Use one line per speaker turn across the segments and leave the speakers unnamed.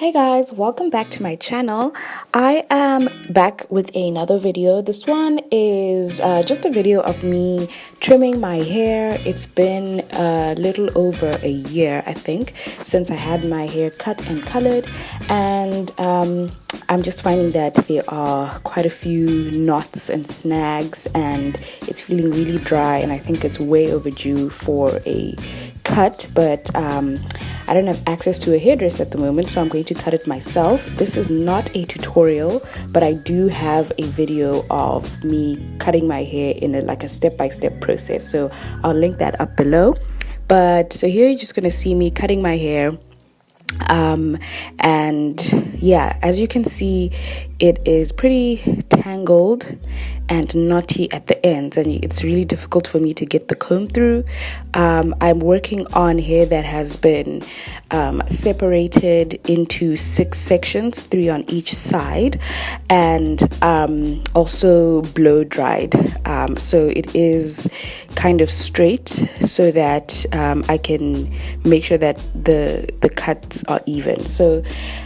Hey guys, welcome back to my channel. I am back with another video. This one is just a video of me trimming my hair. It's been a little over a year, I think, since I had my hair cut and colored, and I'm just finding that there are quite a few knots and snags, and it's feeling really dry, and I think it's way overdue for a cut, but I don't have access to a hairdresser at the moment, so I'm going to cut it myself. This is not a tutorial, but I do have a video of me cutting my hair in a step-by-step process, so I'll link that up below. But so here you're just going to see me cutting my hair. And yeah, as you can see, it is pretty tangled and knotty at the ends, and it's really difficult for me to get the comb through. I'm working on hair that has been separated into 6 sections, 3 on each side, and also blow dried, so it is kind of straight, so that I can make sure that the cuts are even. So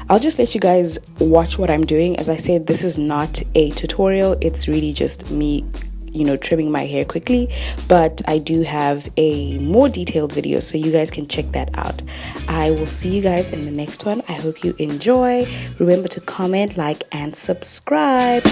I'll just let you guys watch what I'm doing. As I said, this is not a tutorial, it's really just me trimming my hair quickly, but I do have a more detailed video, so you guys can check that out. I will see you guys in the next one. I hope you enjoy. Remember to comment, like, and subscribe.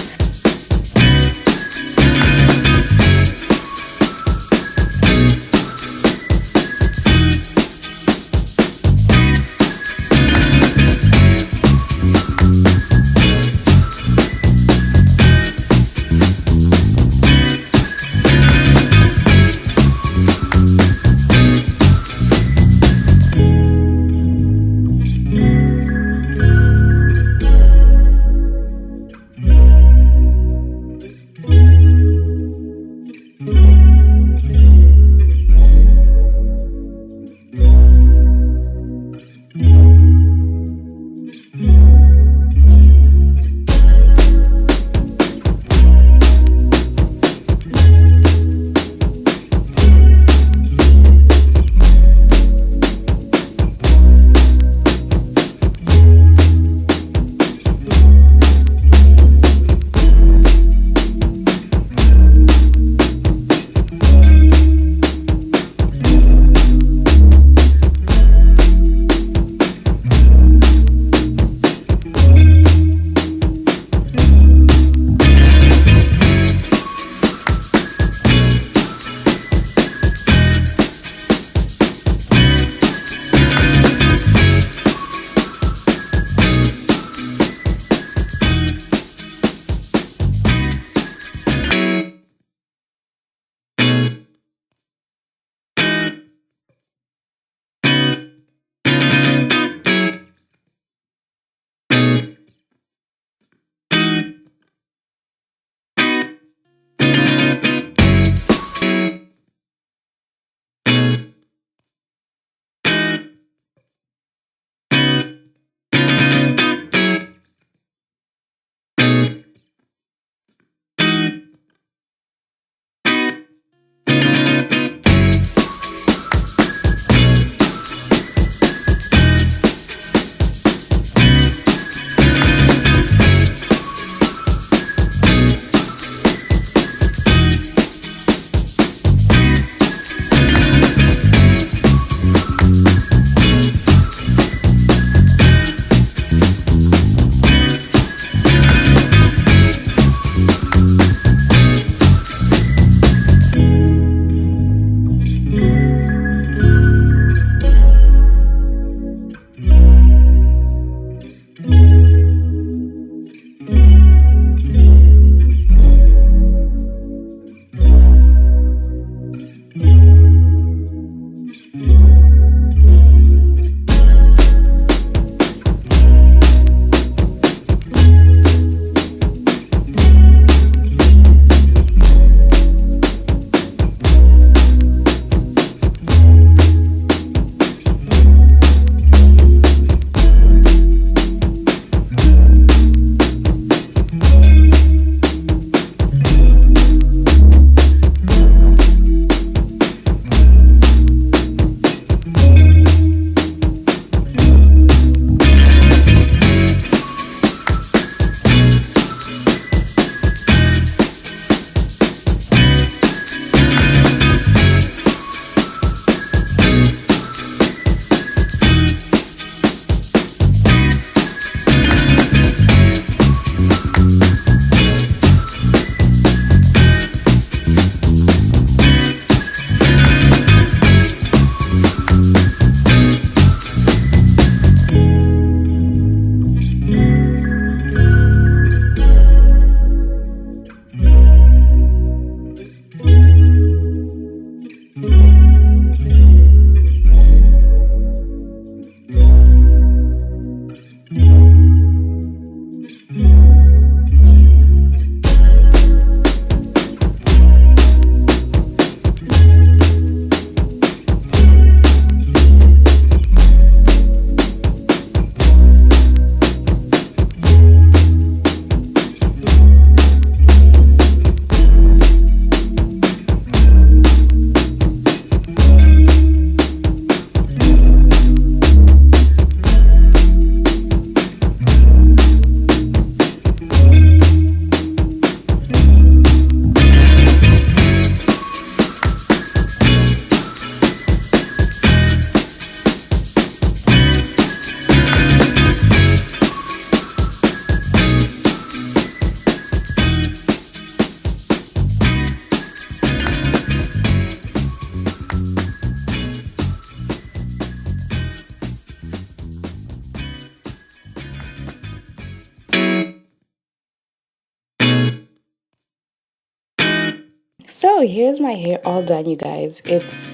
So here's my hair all done, you guys. It's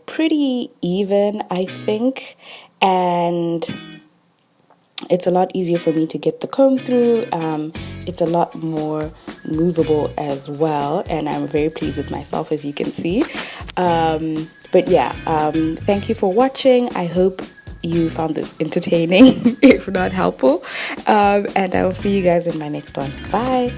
pretty even, I think, and it's a lot easier for me to get the comb through. It's a lot more movable as well, and I'm very pleased with myself, as you can see. But yeah, thank you for watching. I hope you found this entertaining, if not helpful. And I will see you guys in my next one. Bye.